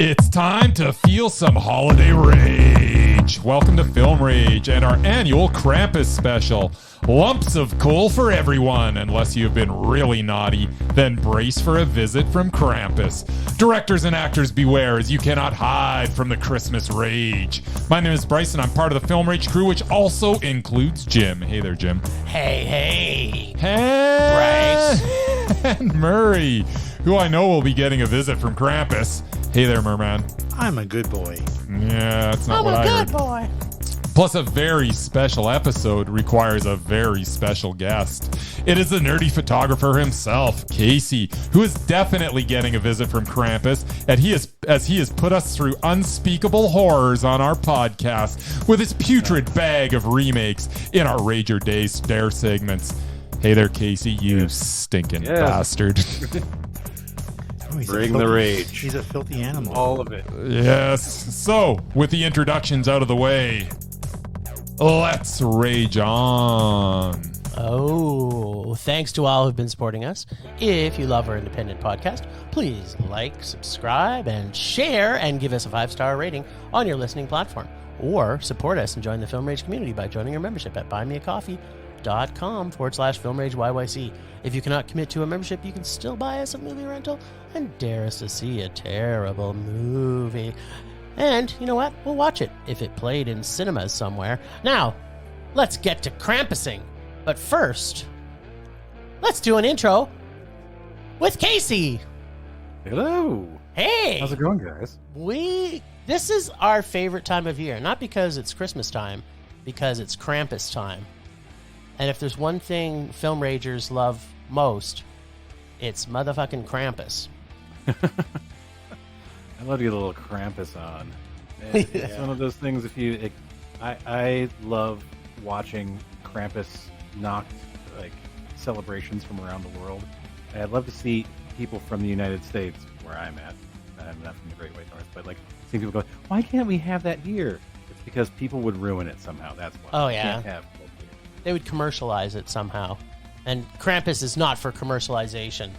It's time to feel some holiday rage. Welcome to Film Rage and our annual Krampus special. Lumps of coal for everyone, unless you've been really naughty, then brace for a visit from Krampus. Directors and actors beware, as you cannot hide from the Christmas rage. My name is Bryce and I'm part of the Film Rage crew, which also includes Jim. Hey there, Jim. Hey. Hey, Bryce. And Murray, who I know will be getting a visit from Krampus. Hey there, Merman. I'm a good boy. Yeah, that's not what I heard. I'm a good boy. Plus, a very special episode requires a very special guest. It is the nerdy photographer himself, Casey, who is definitely getting a visit from Krampus, as he has put us through unspeakable horrors on our podcast with his putrid bag of remakes in our Rage or Day Stare segments. Hey there, Casey, you stinking bastard. Bring the rage. He's a filthy animal. All of it. Yes. So, with the introductions out of the way, let's rage on. Oh, thanks to all who've been supporting us. If you love our independent podcast, please like, subscribe, and share, and give us a 5-star rating on your listening platform. Or support us and join the Film Rage community by joining our membership at buymeacoffee.com/FilmRageYYC. If you cannot commit to a membership, you can still buy us a movie rental and dare us to see a terrible movie. And you know what? We'll watch it if it played in cinemas somewhere. Now, let's get to Krampusing. But first, let's do an intro with Casey. Hello. Hey. How's it going, guys? This is our favorite time of year, not because it's Christmas time, because it's Krampus time. And if there's one thing film ragers love most, it's motherfucking Krampus. I love to get a little Krampus on. It's one of those things. I love watching Krampus knocked celebrations from around the world. I'd love to see people from the United States, where I'm at. I'm not from the Great White North, but seeing people go, why can't we have that here? It's because people would ruin it somehow. That's why. Oh, we yeah. can't have it here. They would commercialize it somehow. And Krampus is not for commercialization.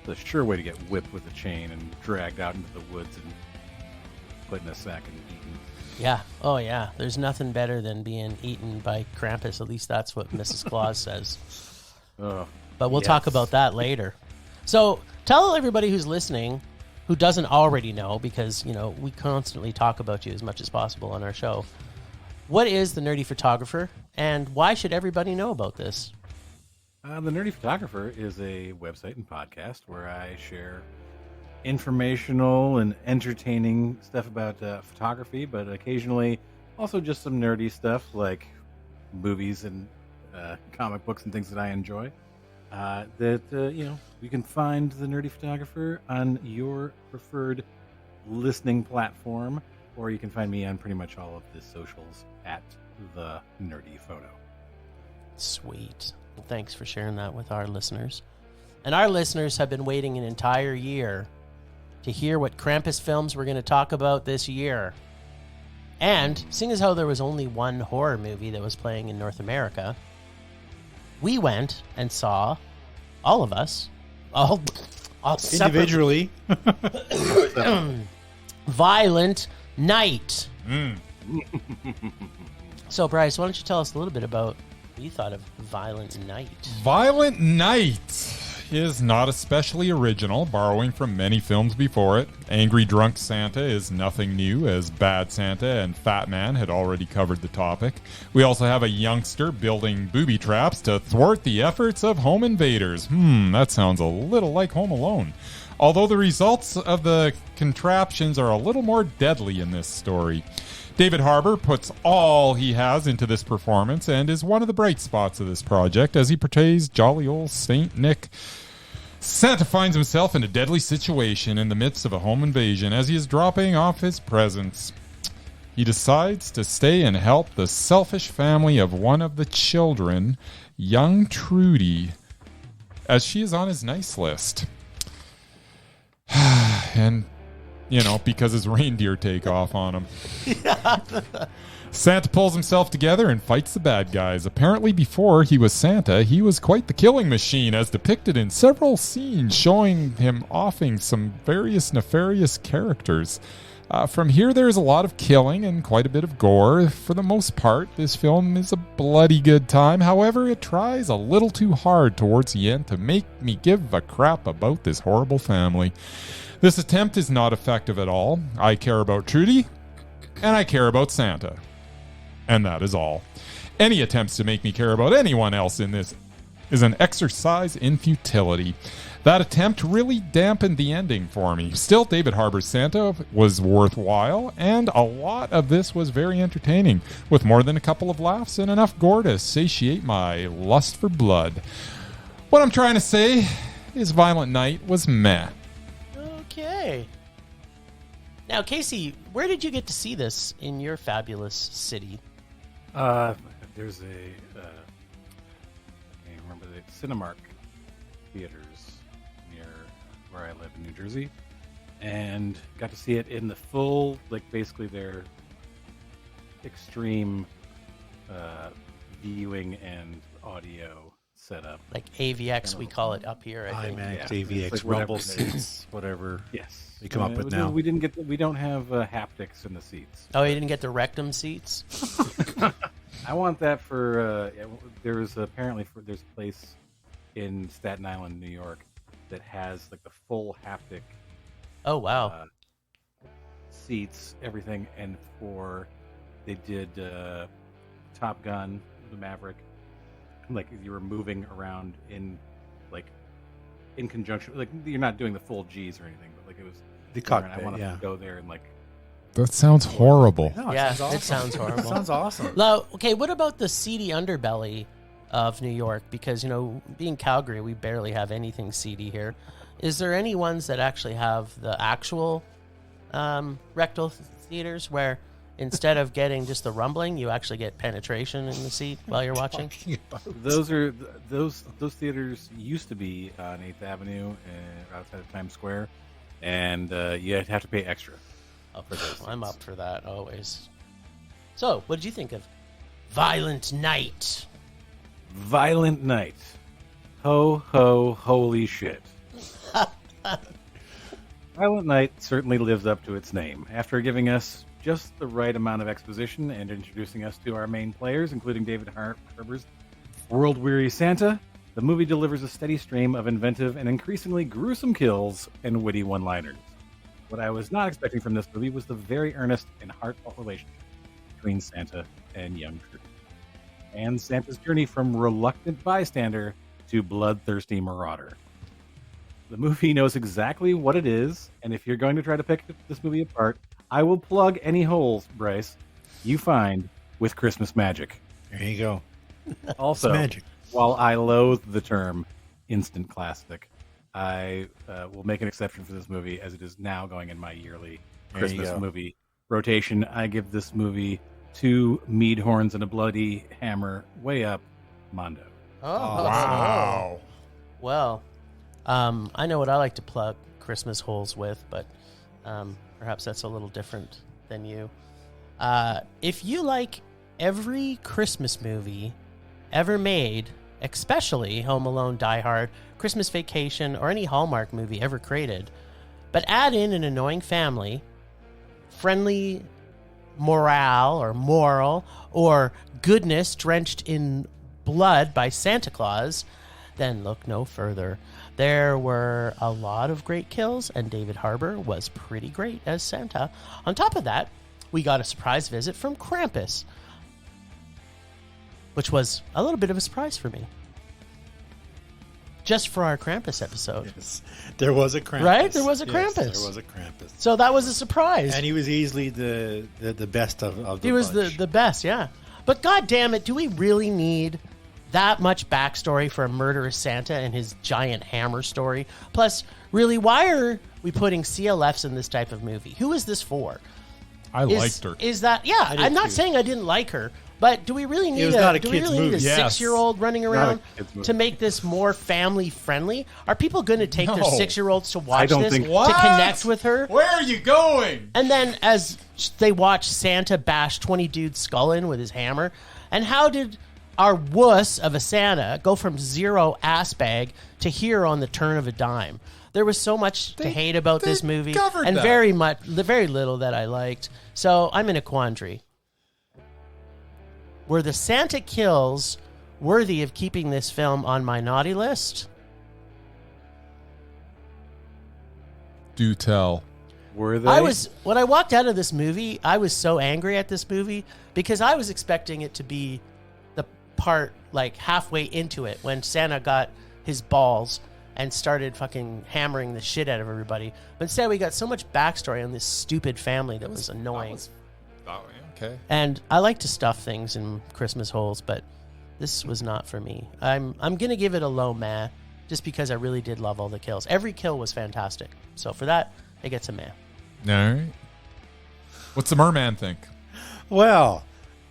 The sure way to get whipped with a chain and dragged out into the woods and put in a sack and eaten. Yeah. Oh, yeah. There's nothing better than being eaten by Krampus. At least that's what Mrs. Claus says. Oh, but we'll talk about that later. So tell everybody who's listening, who doesn't already know, because, we constantly talk about you as much as possible on our show. What is the Nerdy Photographer, and why should everybody know about this? The Nerdy Photographer is a website and podcast where I share informational and entertaining stuff about photography, but occasionally also just some nerdy stuff like movies and comic books and things that I enjoy. You can find the Nerdy Photographer on your preferred listening platform, or you can find me on pretty much all of the socials at the Nerdy Photo. Sweet. Well, thanks for sharing that with our listeners. And our listeners have been waiting an entire year to hear what Krampus films we're going to talk about this year. And seeing as how there was only one horror movie that was playing in North America, we went and saw, all of us, all individually, Violent Night. So, Bryce, why don't you tell us a little bit about what you thought of Violent Night? Violent Night is not especially original, borrowing from many films before it. Angry Drunk Santa is nothing new, as Bad Santa and Fat Man had already covered the topic. We also have a youngster building booby traps to thwart the efforts of home invaders. That sounds a little like Home Alone. Although the results of the contraptions are a little more deadly in this story. David Harbour puts all he has into this performance and is one of the bright spots of this project as he portrays jolly old Saint Nick. Santa finds himself in a deadly situation in the midst of a home invasion as he is dropping off his presents. He decides to stay and help the selfish family of one of the children, young Trudy, as she is on his nice list. And because his reindeer take off on him. Santa pulls himself together and fights the bad guys. Apparently, before he was Santa, he was quite the killing machine, as depicted in several scenes showing him offing some various nefarious characters. From here, there's a lot of killing and quite a bit of gore. For the most part, this film is a bloody good time. However, it tries a little too hard towards the end to make me give a crap about this horrible family. This attempt is not effective at all. I care about Trudy, and I care about Santa. And that is all. Any attempts to make me care about anyone else in this is an exercise in futility. That attempt really dampened the ending for me. Still, David Harbour's Santa was worthwhile, and a lot of this was very entertaining, with more than a couple of laughs and enough gore to satiate my lust for blood. What I'm trying to say is Violent Night was meh. Okay. Now, Casey, where did you get to see this in your fabulous city? There's I can't remember the Cinemark theaters near where I live in New Jersey, and got to see it in the full, basically their extreme viewing and audio setup. Like AVX, we call it up here, I think. IMAX, AVX, whatever rumble it is. seats, whatever. Yes, You come up with now. We didn't get. We don't have haptics in the seats. Oh, you didn't get the rectum seats? I want that for. There's a place in Staten Island, New York, that has the full haptic. Oh, wow. Seats, everything, and they did Top Gun, the Maverick. You were moving around in conjunction. You're not doing the full G's or anything, but it was The cockpit, I want to yeah. go there and That sounds horrible. No, Yeah, sounds awesome. it sounds horrible. Sounds awesome. Now, okay, what about the seedy underbelly of New York? Because, being Calgary, we barely have anything seedy here. Is there any ones that actually have the actual rectal theaters where instead of getting just the rumbling, you actually get penetration in the seat while you're watching? those theaters used to be on 8th Avenue outside of Times Square, and you have to pay extra. Oh, I'm up for that always. So, what did you think of Violent Night? Violent Night. Ho, ho, holy shit. Violent Night certainly lives up to its name. After giving us just the right amount of exposition and introducing us to our main players, including David Harbour's world-weary Santa, the movie delivers a steady stream of inventive and increasingly gruesome kills and witty one-liners. What I was not expecting from this movie was the very earnest and heartfelt relationship between Santa and young Trudy, and Santa's journey from reluctant bystander to bloodthirsty marauder. The movie knows exactly what it is, and if you're going to try to pick this movie apart, I will plug any holes, Bryce, you find with Christmas magic. There you go. Also, magic. While I loathe the term instant classic, I will make an exception for this movie, as it is now going in my yearly Christmas movie rotation. I give this movie 2 mead horns and a bloody hammer way up Mondo. Oh, Wow. Well, I know what I like to plug Christmas holes with, but perhaps that's a little different than you. If you like every Christmas movie ever made, especially Home Alone, Die Hard, Christmas Vacation, or any Hallmark movie ever created, but add in an annoying family, friendly morale or moral, or goodness drenched in blood by Santa Claus, then look no further. There were a lot of great kills, and David Harbour was pretty great as Santa. On top of that, we got a surprise visit from Krampus, which was a little bit of a surprise for me. Just for our Krampus episode. Yes. There was a Krampus. Right? There was a Yes, Krampus. there was a Krampus. So that was a surprise. And he was easily the best of the He was bunch. the best, yeah. But god damn it, do we really need that much backstory for a murderous Santa and his giant hammer story? Plus, really, why are we putting CLFs in this type of movie? Who is this for? I liked her. Is that... Yeah, did I'm not too. saying I didn't like her, But do we really need was not a do we kid's really need a movie. Yes. 6-year-old running around kid's movie. to make this more family friendly? Are people going to take their No. 6-year-olds to watch don't this think- to What? connect with her? Where are you going? And then as they watch Santa bash 20 dudes' skull in with his hammer, and how did our wuss of a Santa go from zero ass bag to here on the turn of a dime? There was so much to hate about this movie, covered and that. very little that I liked. So I'm in a quandary. Were the Santa kills worthy of keeping this film on my naughty list? Do tell. Were they? When I walked out of this movie, I was so angry at this movie because I was expecting it to be the part like halfway into it when Santa got his balls and started fucking hammering the shit out of everybody. But instead, we got so much backstory on this stupid family that was annoying. Oh, okay. And I like to stuff things in Christmas holes, but this was not for me. I'm gonna give it a low meh, just because I really did love all the kills. Every kill was fantastic. So for that, it gets a meh. All right. What's the merman think? Well,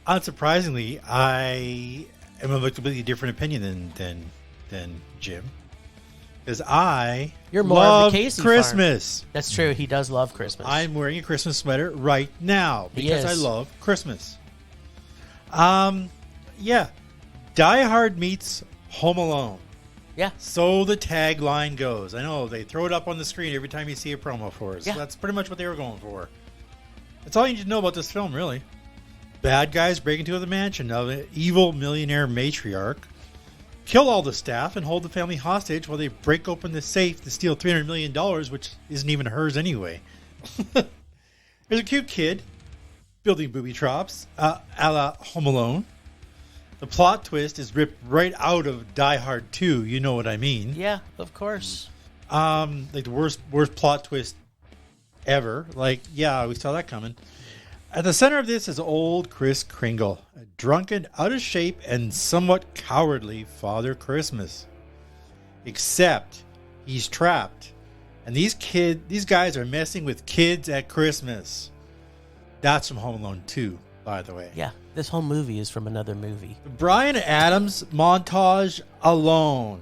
unsurprisingly, I am of a completely different opinion than Jim. Because I You're more of love the Casey Christmas. That's true. He does love Christmas. I'm wearing a Christmas sweater right now He because I is. love Christmas. Yeah. Die Hard meets Home Alone. Yeah. So the tagline goes. I know they throw it up on the screen every time you see a promo for us. Yeah. That's pretty much what they were going for. That's all you need to know about this film, really. Bad guys break into the mansion of an evil millionaire matriarch, kill all the staff, and hold the family hostage while they break open the safe to steal $300 million, which isn't even hers anyway. There's a cute kid building booby traps a la Home Alone. The plot twist is ripped right out of Die Hard 2. You know what I mean? Yeah, of course. Like the worst plot twist ever. Like, yeah, we saw that coming. At the center of this is old Kris Kringle, a drunken, out of shape, and somewhat cowardly Father Christmas. Except he's trapped, and these guys are messing with kids at Christmas. That's from Home Alone 2, by the way. Yeah, this whole movie is from another movie. The Bryan Adams montage alone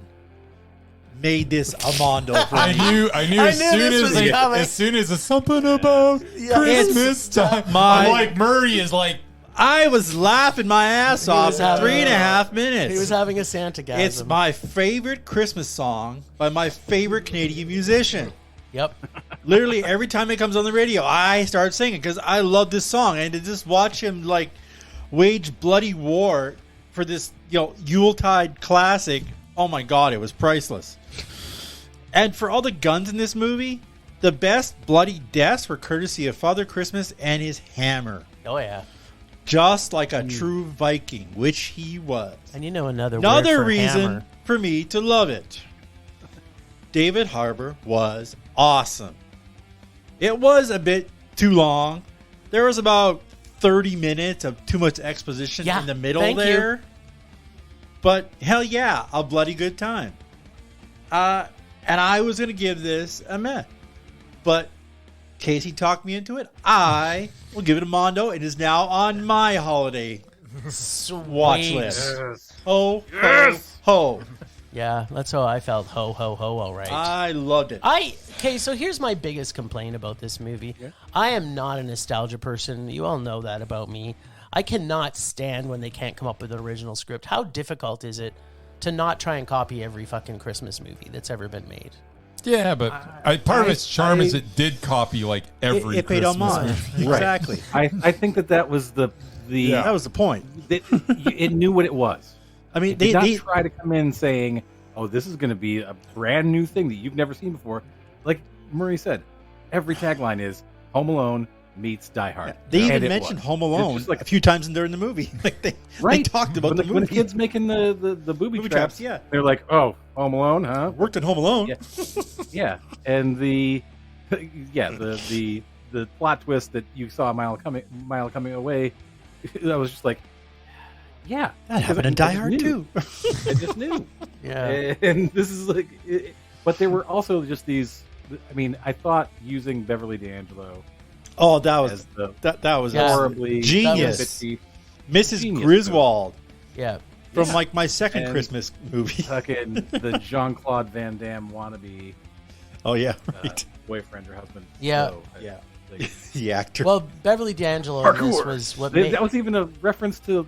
made this a mondo for I me. knew as knew soon this as was coming. as soon as it's something about Christmas time. my- I'm like Murray is like I was laughing my ass off was for having- 3.5 minutes. He was having a Santa-gasm. It's my favorite Christmas song by my favorite Canadian musician. Yep. Literally every time it comes on the radio, I start singing because I love this song, and to just watch him like wage bloody war for this, Yuletide classic. Oh my God, it was priceless. And for all the guns in this movie, the best bloody deaths were courtesy of Father Christmas and his hammer. Oh, yeah. Just like a true Viking, which he was. And you know another word Another for reason hammer. for me to love it. David Harbour was awesome. It was a bit too long. There was about 30 minutes of too much exposition Yeah, in the middle thank you. there. But hell yeah, a bloody good time. And I was going to give this a meh. But Casey talked me into it. I will give it a mondo. It is now on my holiday watch Sweet. list. Ho, ho, ho. Yeah, that's how I felt. Ho, ho, ho, all right. I loved it. Okay, so here's my biggest complaint about this movie. I am not a nostalgia person. You all know that about me. I cannot stand when they can't come up with an original script. How difficult is it to not try and copy every fucking Christmas movie that's ever been made? yeah, but part of its charm is it did copy like every it paid Christmas homage. movie. Exactly. I think that was the That was the point. it knew what it was. I mean, It did not try to come in saying, "Oh, this is going to be a brand new thing that you've never seen before." Like Murray said, every tagline is "Home Alone meets Die Hard." they And even it mentioned was. Home It's Alone just like a few times during the movie. Like they talked about when the when the movie. kids making the booby Booby traps. traps, yeah. They're like, "Oh, Home Alone, huh?" Worked at Home Alone. Yeah. Yeah, and the plot twist that you saw a mile coming away, I was just like, yeah, That happened in Die Hard too. I just knew. Yeah. And this is like, but there were also just these. I mean, I thought using Beverly D'Angelo Oh, that was as the that was Yeah. horribly genius. bitchy, Mrs. Genius Griswold Yeah. from like my second And- Christmas movie. Fucking the Jean-Claude Van Damme wannabe Oh yeah, right. boyfriend or husband. Yeah. So, Yeah. like, The actor. Well, Beverly D'Angelo in this was what made... that was even a reference to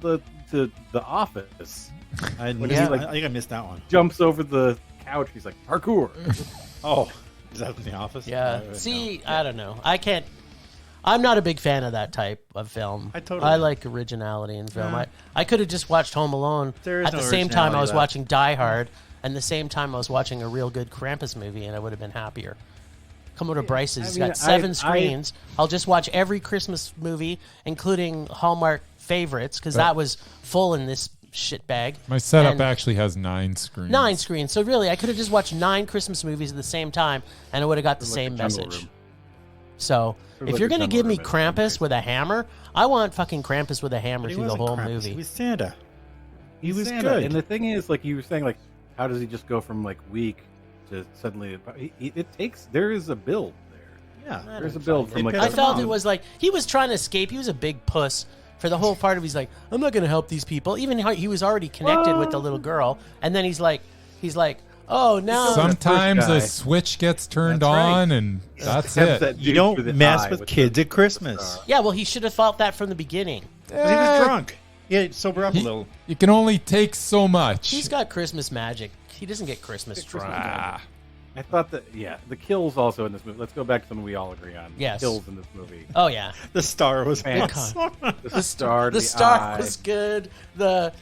the Office. I, when he, I like- think I missed that one. Jumps over the couch. He's like parkour. Oh, is that from The Office? Yeah. No. See, I don't know. I can't... I'm not a big fan of that type of film. I like originality in film. Yeah. I could have just watched Home Alone There is at no the same time I originality was left. watching Die Hard, and the same time I was watching a real good Krampus movie, and I would have been happier. Come over to Bryce's. He's got 7 screens. I'll just watch every Christmas movie, including Hallmark favorites, because that was full in this shit bag. My setup And actually has 9 screens. 9 screens. So really, I could have just watched 9 Christmas movies at the same time, and I would have got the same message. So, if like you're the going to give me Jungle Room. Krampus with a hammer, I want fucking Krampus with a hammer He through the wasn't whole Krampus, movie. He was Santa. He was Santa. good. And the thing is, like you were saying, like how does he just go from like weak to suddenly? It takes. There is a build there. Yeah. There's a build from like. It I pissed felt him it off. was like he was trying to escape. He was a big puss for the whole part of. He's like, I'm not going to help these people. Even how he was already connected with the little girl, and then he's like, oh now. Sometimes guy. a switch gets turned That's right. on, and that's Except it. that You dude don't through the mess eye with the- kids at Christmas. Yeah, well, he should have thought that from the beginning. But he was drunk. Yeah, sober up a little. You can only take so much. He's got Christmas magic. He doesn't get Christmas Christmas drunk. Ah. I thought that the kills also in this movie. Let's go back to something we all agree on. Yes. Kills in this movie. Oh yeah, The star was Man. awesome. The star. the star eye. was good. The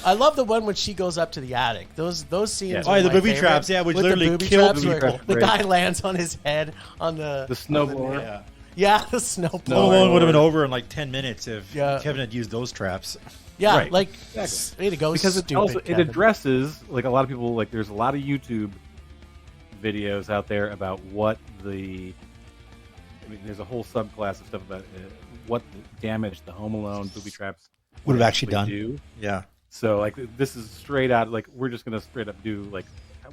I love the one when she goes up to the attic. Those scenes. Yeah. are Oh, yeah, the my booby favorite. traps, yeah, which With the literally booby killed traps where people. The Right. guy lands on his head on The the snowblower. Yeah. the snow Home blower. Alone would have been over in like 10 minutes if Yeah. Kevin had used those traps. Yeah, Right. like Exactly. way to go, Because stupid it also it Kevin. addresses like a lot of people like there's a lot of YouTube videos out there about what the I mean there's a whole subclass of stuff about what damage the Home Alone booby traps Would have actually done. do. Yeah. So like this is straight out like we're just gonna straight up do like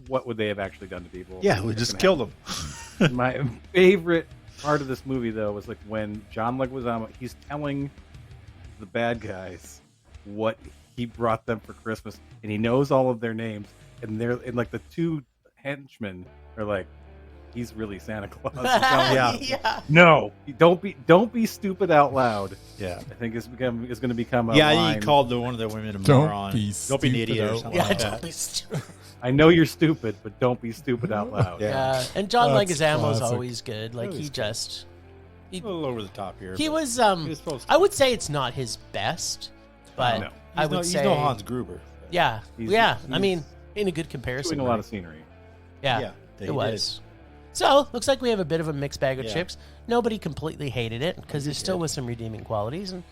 what would they have actually done to people? Yeah, we just killed them. My favorite part of this movie though was like when John Leguizamo he's telling the bad guys what he brought them for Christmas and he knows all of their names and they're and like the 2 henchmen are like he's really Santa Claus. He's telling them, yeah. No, don't be stupid out loud. Yeah. I think it's going to become a Yeah, line. he called one of the women a Don't moron. be Don't be an stupid idiot or out something Yeah, like don't that. be stupid. I know you're stupid, but don't be stupid out loud. Yeah. Yeah, and John That's Leguizamo's classic. always good. Like That he was just A little over the top here. he but was he was supposed to. I would say it's not his best, but No. I He's would no, say he's no Hans Gruber. yeah, He's- yeah. I he's mean, in a good comparison, Doing a lot right? of scenery. yeah, Yeah, he it was. So looks like we have a bit of a mixed bag of Yeah. chips. Nobody completely hated it because there still was some redeeming qualities, and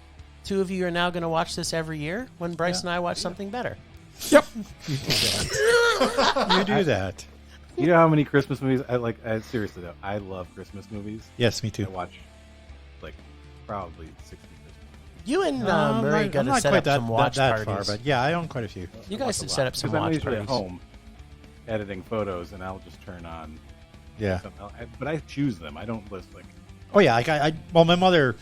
2 of you are now going to watch this every year when Bryce and I watch something better. Yep. You do that. You know how many Christmas movies I like? Seriously though, I love Christmas movies. Yes, me I too. watch like probably 60 Christmas. You and I'm Murray not- got I'm to not set quite up some watch that parties. far, but yeah, I own quite a few. You guys should set up some Because I'm watch usually parties. at home editing photos, and I'll just turn on. Yeah. But I choose them. I don't list like. Oh yeah, well, my mother,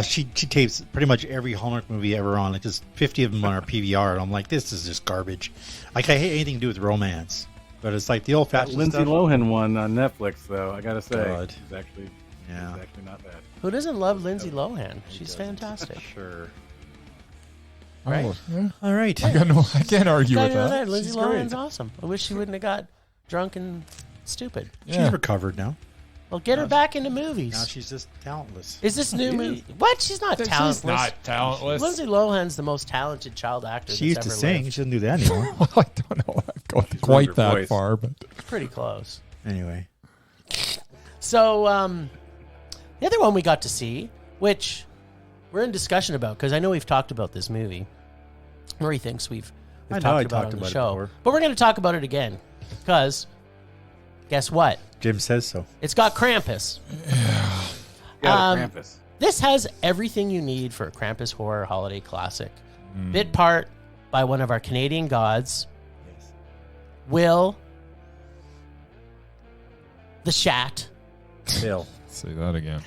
she tapes pretty much every Hallmark movie ever on. Like just 50 of them on our PVR, and I'm like, this is just garbage. Like I hate anything to do with romance, but it's like the old That fashioned Lindsay stuff. Lohan one on Netflix, though. I gotta say, God. it's actually not bad. Who doesn't love Lindsay Lohan? She's fantastic. Sure. Right? Oh, yeah. All right. I can't argue Guy with over that. there, Lindsay She's Lohan's great. awesome. I wish she wouldn't have got drunk and stupid. She's Yeah. recovered now. Well, get her back into Now movies. she's just talentless. Is this new movie? What? She's not talentless. She's not talentless. Lindsay Lohan's the most talented child actor She used that's to ever sing. lived. She doesn't do that anymore. Well, I don't know. I've gone quite her that voice. far, but Pretty close. Anyway. So, the other one we got to see, which we're in discussion about, because I know we've talked about this movie. Murray thinks we've I know, talked I about talked it on the about it show. before. But we're going to talk about it again, because guess what? Jim says so. It's got Krampus. Yeah, Krampus. This has everything you need for a Krampus horror holiday classic. Bit part by one of our Canadian gods, Yes. Will the Shat. Bill. say that again.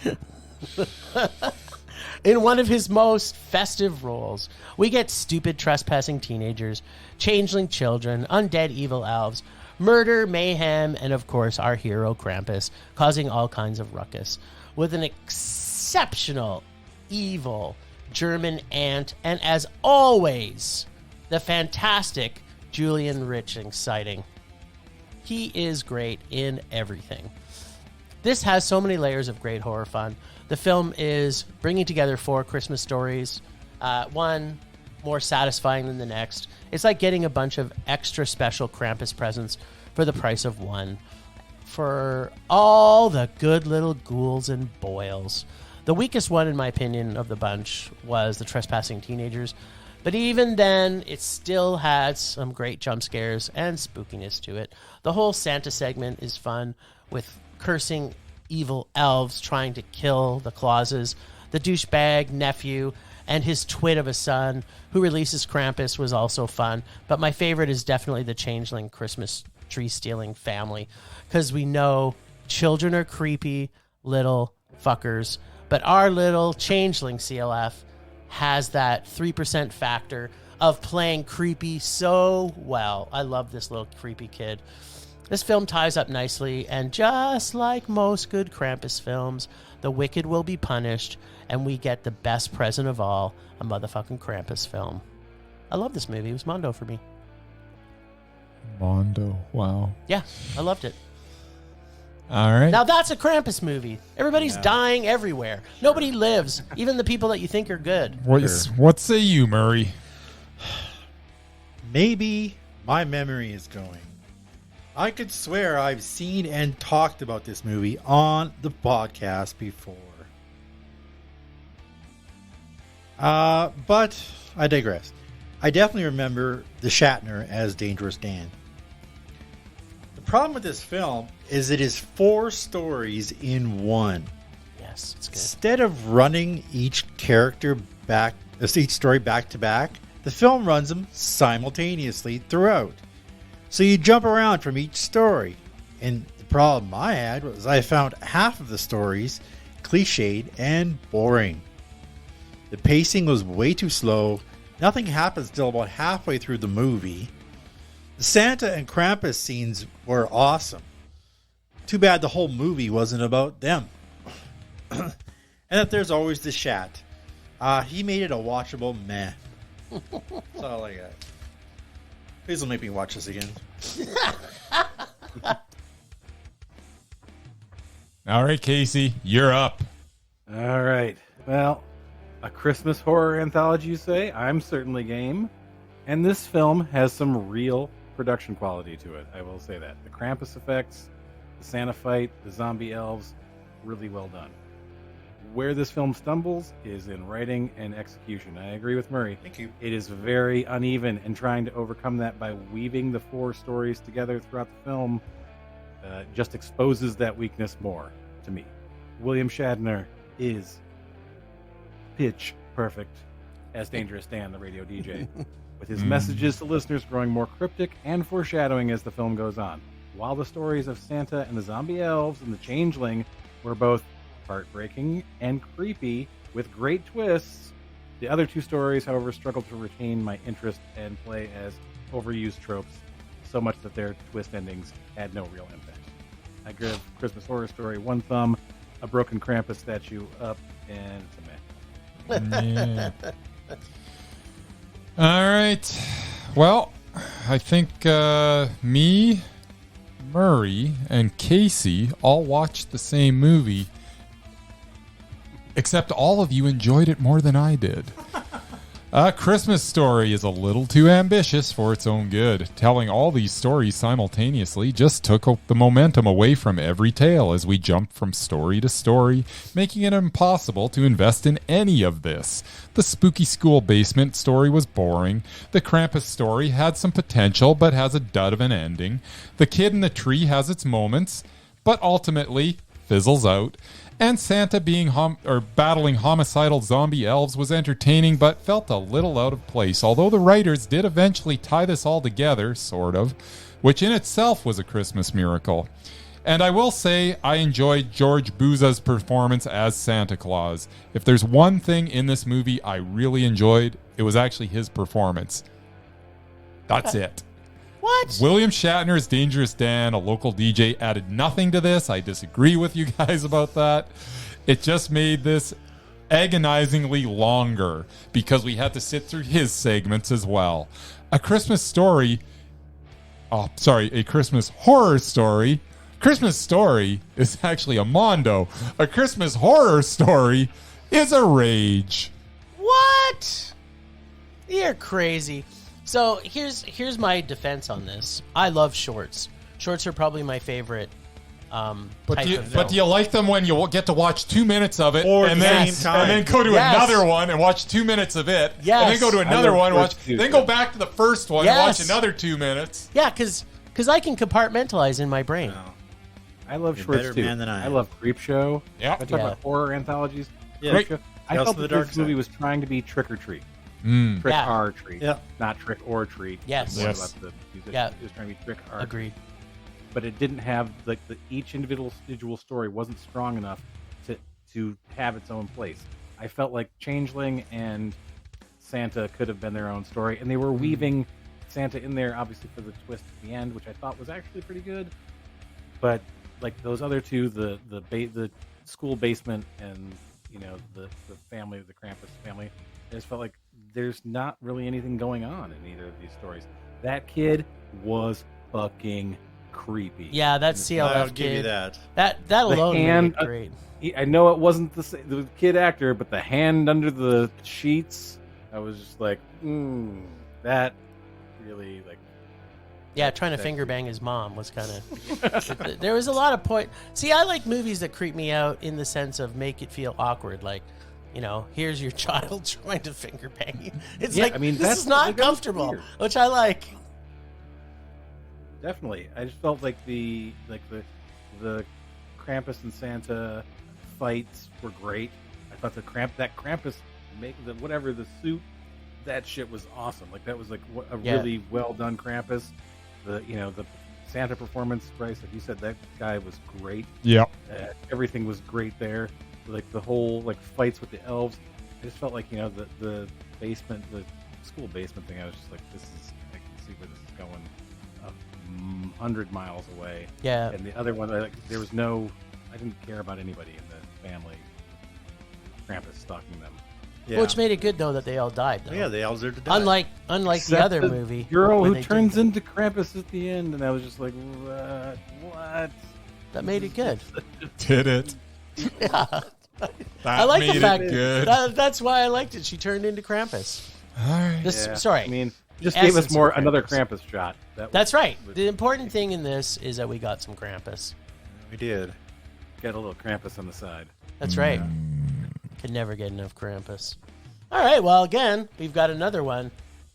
In one of his most festive roles, we get stupid trespassing teenagers, changeling children, undead evil elves, murder, mayhem, and of course our hero Krampus, causing all kinds of ruckus, with an exceptional evil German ant, and as always, the fantastic Julian Riching sighting. He is great in everything. This has so many layers of great horror fun. The film is bringing together 4 Christmas stories, one more satisfying than the next. It's like getting a bunch of extra special Krampus presents for the price of one, for all the good little ghouls and boils. The weakest one, in my opinion, of the bunch was the trespassing teenagers, but even then, it still had some great jump scares and spookiness to it. The whole Santa segment is fun, with cursing evil elves trying to kill the Clauses. The douchebag nephew and his twit of a son who releases Krampus was also fun, but my favorite is definitely the changeling Christmas tree stealing family, because we know children are creepy little fuckers, but our little changeling CLF has that 3% factor of playing creepy so well. I love this little creepy kid. This film ties up nicely, and just like most good Krampus films, the wicked will be punished, and we get the best present of all, a motherfucking Krampus film. I love this movie. It was Mondo for me. Mondo, wow. Yeah, I loved it. All right. Now that's a Krampus movie. Everybody's dying everywhere. Nobody lives, even the people that you think are good. What say you, Murray? Maybe my memory is going. I could swear I've seen and talked about this movie on the podcast before. But I digress. I definitely remember the Shatner as Dangerous Dan. The problem with this film is it is 4 stories in one. Yes, it's good. Instead of running each story back to back, the film runs them simultaneously throughout. So you jump around from each story. And the problem I had was I found half of the stories cliched and boring. The pacing was way too slow. Nothing happens till about halfway through the movie. The Santa and Krampus scenes were awesome. Too bad the whole movie wasn't about them. And that there's always the Shat. He made it a watchable meh. That's all I got. Please don't make me watch this again. All right, Casey, you're up. All right. Well, a Christmas horror anthology, you say? I'm certainly game. And this film has some real production quality to it. I will say that. The Krampus effects, the Santa fight, the zombie elves, really well done. Where this film stumbles is in writing and execution. I agree with Murray. Thank you. It is very uneven, and trying to overcome that by weaving the 4 stories together throughout the film just exposes that weakness more to me. William Shatner is pitch perfect as Dangerous Dan, the radio DJ, with his messages to listeners growing more cryptic and foreshadowing as the film goes on. While the stories of Santa and the zombie elves and the changeling were both heartbreaking and creepy with great twists, the other 2 stories, however, struggled to retain my interest and play as overused tropes so much that their twist endings had no real impact. I give Christmas Horror Story 1 thumb, a broken Krampus statue up, and it's a meh. Yeah. All right. Well, I think me, Murray, and Casey all watched the same movie, except all of you enjoyed it more than I did. A Christmas Story is a little too ambitious for its own good. Telling all these stories simultaneously just took the momentum away from every tale as we jumped from story to story, making it impossible to invest in any of this. The spooky school basement story was boring. The Krampus story had some potential but has a dud of an ending. The Kid in the Tree has its moments, but ultimately fizzles out. And Santa being battling homicidal zombie elves was entertaining, but felt a little out of place, although the writers did eventually tie this all together, sort of, which in itself was a Christmas miracle. And I will say I enjoyed George Buza's performance as Santa Claus. If there's one thing in this movie I really enjoyed, it was actually his performance. That's it. What? William Shatner's Dangerous Dan, a local DJ, added nothing to this. I disagree with you guys about that. It just made this agonizingly longer because we had to sit through his segments as well. A Christmas Story is actually a mondo. A Christmas Horror Story is a rage. What? You're crazy. So here's my defense on this. I love shorts. Shorts are probably my favorite But do you like them when you get to watch 2 minutes of it Or and the then same time. and then go to Yes. another one and watch 2 minutes of it, Yes. and then go to another love one, watch, shorts too, then yeah. go back to the first one and Yes. watch another 2 minutes? Yeah, because I can compartmentalize in my brain. No. I love You're a shorts better too. man than I am. love Creepshow. Yeah. I talk Yeah. about horror anthologies. Yeah. Creepshow. I House felt of the that Dark this movie Side. was trying to be Trick or Treat. Mm. Trick Yeah. or treat. Yeah. Not trick or treat. Yes. More Yes. about the musician. Yeah. It was trying to be trick or Agreed. but it didn't have like each individual story wasn't strong enough to have its own place. I felt like Changeling and Santa could have been their own story, and they were weaving Santa in there, obviously for the twist at the end, which I thought was actually pretty good. But like those other two, the school basement and the family, the Krampus family, I just felt like there's not really anything going on in either of these stories. That kid was fucking creepy. Yeah, that CLF I'll kid. give you that. That alone hand- made it great. I know it wasn't the kid actor, but the hand under the sheets, I was just like, that really like. Yeah, trying to finger bang his mom was kind of. There was a lot of point. See, I like movies that creep me out in the sense of make it feel awkward. Like, here's your child trying to finger bang you. It's Yeah, like I mean, this that's- is not that was comfortable, weird. which I like. Definitely, I just felt like the Krampus and Santa fights were great. I thought that Krampus whatever the suit, that shit was awesome. Like that was like a Yeah. really well done Krampus. The Santa performance, Bryce, like you said, that guy was great. Yep. Everything was great there. Like the whole fights with the elves. I just felt like the basement, the school basement thing. I was just like, I can see where this is going. 100 miles away. Yeah. And the other one, I didn't care about anybody in the family. Krampus stalking them. Yeah. Which made it good though that they all died. Though. Yeah, they all deserve to die. Unlike Except the other the movie, girl when who they turns didn't. into Krampus at the end, and I was just like, what? That made it good. Did it? Yeah. That I like made the fact it good. that's why I liked it. She turned into Krampus. All right. This, sorry. I mean, just gave us Essence more of another Krampus. Krampus shot. That's right. The important thing in this is that we got some Krampus. We did. Got a little Krampus on the side. That's right. Could never get enough Krampus. All right. Well, again, we've got another one,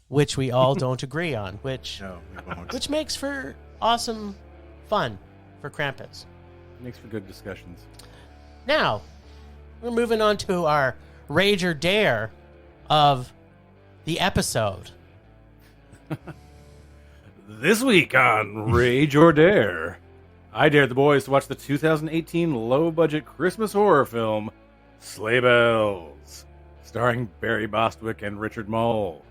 which we all don't agree on, which No, we won't. which makes for awesome fun for Krampus. Makes for good discussions. Now, we're moving on to our Rage or Dare of the episode. This week on Rage or Dare, I dared the boys to watch the 2018 low-budget Christmas horror film, Sleigh Bells, starring Barry Bostwick and Richard Mull.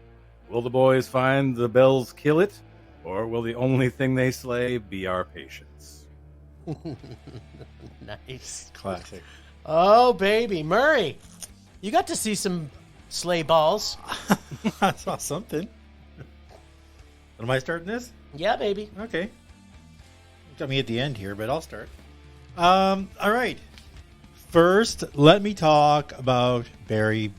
Will the boys find the bells kill it, or will the only thing they slay be our patience? Nice. Classic. Oh, baby. Murray, you got to see some sleigh balls. I saw something. Am I starting this? Yeah, baby. Okay. Got me at the end here, but I'll start. All right. First, let me talk about Barry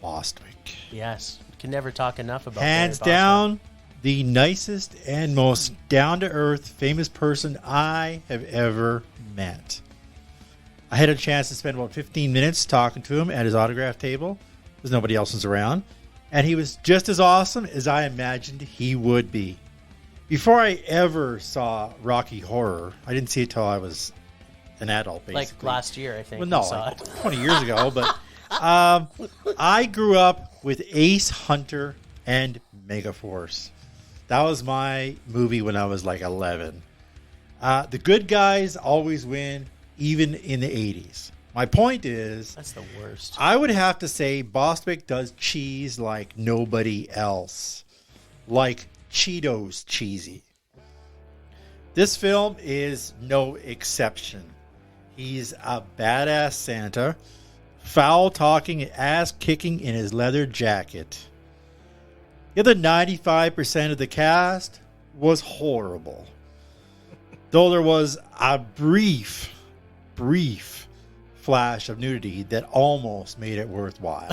Bostwick. Yes. Can never talk enough about Hands Barry Bostwick. down, the nicest and most down-to-earth, famous person I have ever met. I had a chance to spend about 15 minutes talking to him at his autograph table, because nobody else was around, and he was just as awesome as I imagined he would be. Before I ever saw Rocky Horror, I didn't see it till I was an adult, basically. Like last year, I think. Well, no, we saw like it. 20 years ago, but I grew up with Ace Hunter and Megaforce. That was my movie when I was like 11. The good guys always win, even in the 80s. My point is, That's the worst. I would have to say Bostwick does cheese like nobody else. Like Cheetos cheesy. This film is no exception. He's a badass Santa, foul talking and ass kicking in his leather jacket. The other 95% of the cast was horrible. Though there was a brief flash of nudity that almost made it worthwhile.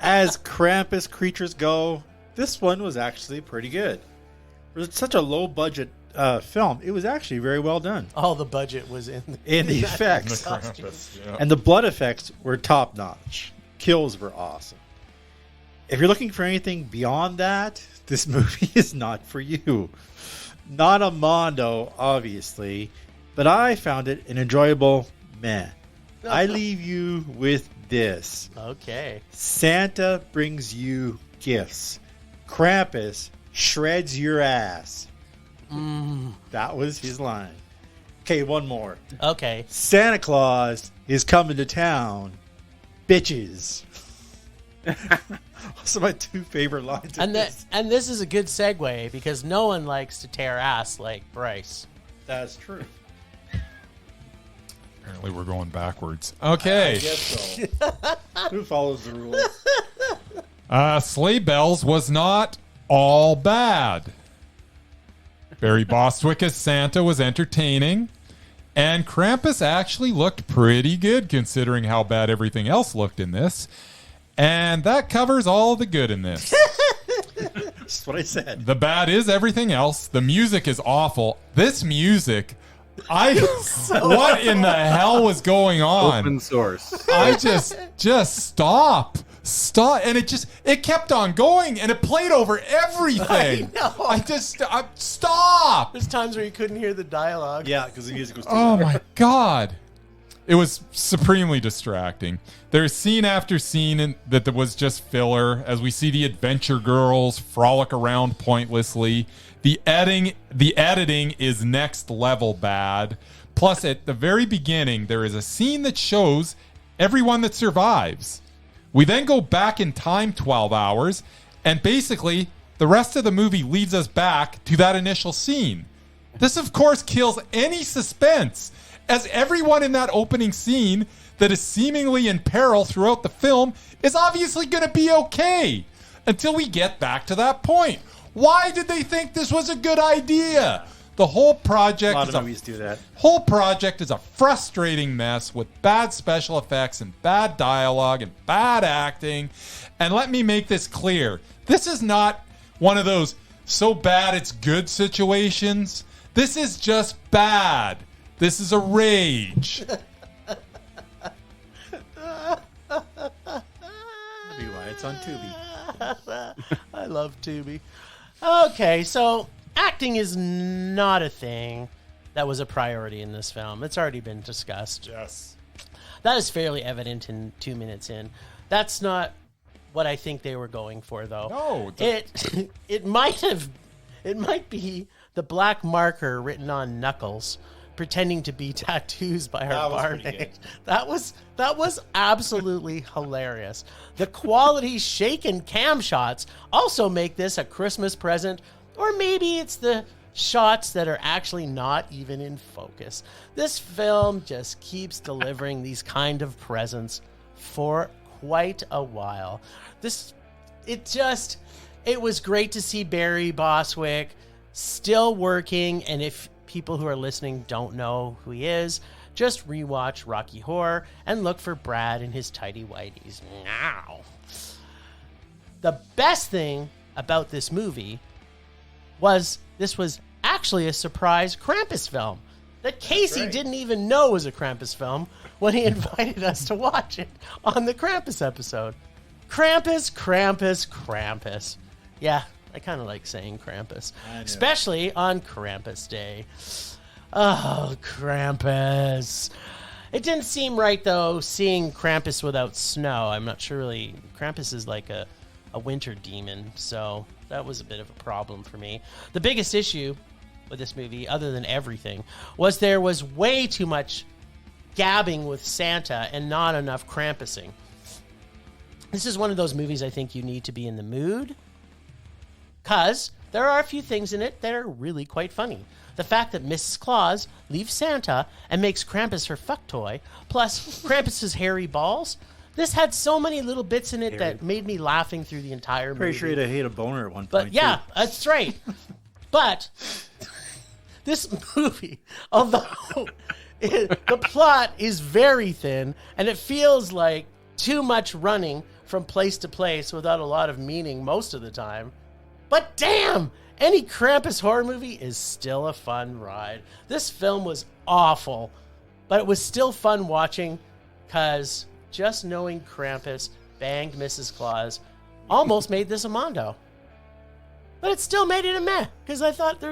As Krampus creatures go, this one was actually pretty good. For such a low budget film, it was actually very well done. All the budget was in And the that effects. costume. Yeah. And the blood effects were top notch. Kills were awesome. If you're looking for anything beyond that, this movie is not for you. Not a Mondo, obviously, but I found it an enjoyable meh. I leave you with this. Okay. Santa brings you gifts. Krampus shreds your ass. That was his line. Okay, one more. Okay. Santa Claus is coming to town. Bitches. Those are my two favorite lines. And this is a good segue because no one likes to tear ass like Bryce. That's true. Apparently, we're going backwards. Okay. Yes, so. Who follows the rules? Sleigh Bells was not all bad. Barry Bostwick as Santa was entertaining, and Krampus actually looked pretty good considering how bad everything else looked in this. And that covers all the good in this. That's what I said. The bad is everything else. The music is awful. This music, what in the hell was going on? Open source. I just stop, and it kept on going, and it played over everything. I know. Stop. There's times where you couldn't hear the dialogue. Yeah, because the music was too Oh loud. my god. It was supremely distracting. There's scene after scene that was just filler as we see the adventure girls frolic around pointlessly. The editing is next level bad. Plus, at the very beginning, there is a scene that shows everyone that survives. We then go back in time 12 hours, and basically, the rest of the movie leads us back to that initial scene. This, of course, kills any suspense, as everyone in that opening scene that is seemingly in peril throughout the film is obviously going to be okay until we get back to that point. Why did they think this was a good idea? The whole project A lot of movies do that. whole project is a frustrating mess with bad special effects and bad dialogue and bad acting. And let me make this clear. This is not one of those so bad it's good situations. This is just bad. This is a rage. That'd be why it's on Tubi. I love Tubi. Okay, so acting is not a thing that was a priority in this film. It's already been discussed. Yes. That is fairly evident in 2 minutes in. That's not what I think they were going for, though. No, it might be the black marker written on knuckles pretending to be tattoos by That our was barmaid. pretty good. That was absolutely hilarious. The quality shaken cam shots also make this a Christmas present, or maybe it's the shots that are actually not even in focus. This film just keeps delivering these kind of presents for quite a while. It was great to see Barry Bostwick still working, and if people who are listening don't know who he is, just rewatch Rocky Horror and look for Brad in his tidy whities now. The best thing about this movie was this was actually a surprise Krampus film that Casey didn't even know was a Krampus film when he invited us to watch it on the Krampus episode. Krampus, Krampus, Krampus. Yeah, I kind of like saying Krampus, especially on Krampus Day. Oh, Krampus. It didn't seem right, though, seeing Krampus without snow. I'm not sure really. Krampus is like a winter demon, so That was a bit of a problem for me. The biggest issue with this movie, other than everything, was there was way too much gabbing with Santa and not enough Krampusing. This is one of those movies I think you need to be in the mood, because there are a few things in it that are really quite funny. The fact that Mrs. Claus leaves Santa and makes Krampus her fuck toy, plus Krampus's hairy balls. This had so many little bits in it that made me laughing through the entire movie. Pretty sure he'd hate a boner at one point. But yeah, that's right. But this movie, although the plot is very thin and it feels like too much running from place to place without a lot of meaning most of the time. But damn, any Krampus horror movie is still a fun ride. This film was awful, but it was still fun watching because just knowing Krampus banged Mrs. Claus almost made this a Mondo. But it still made it a meh, because I thought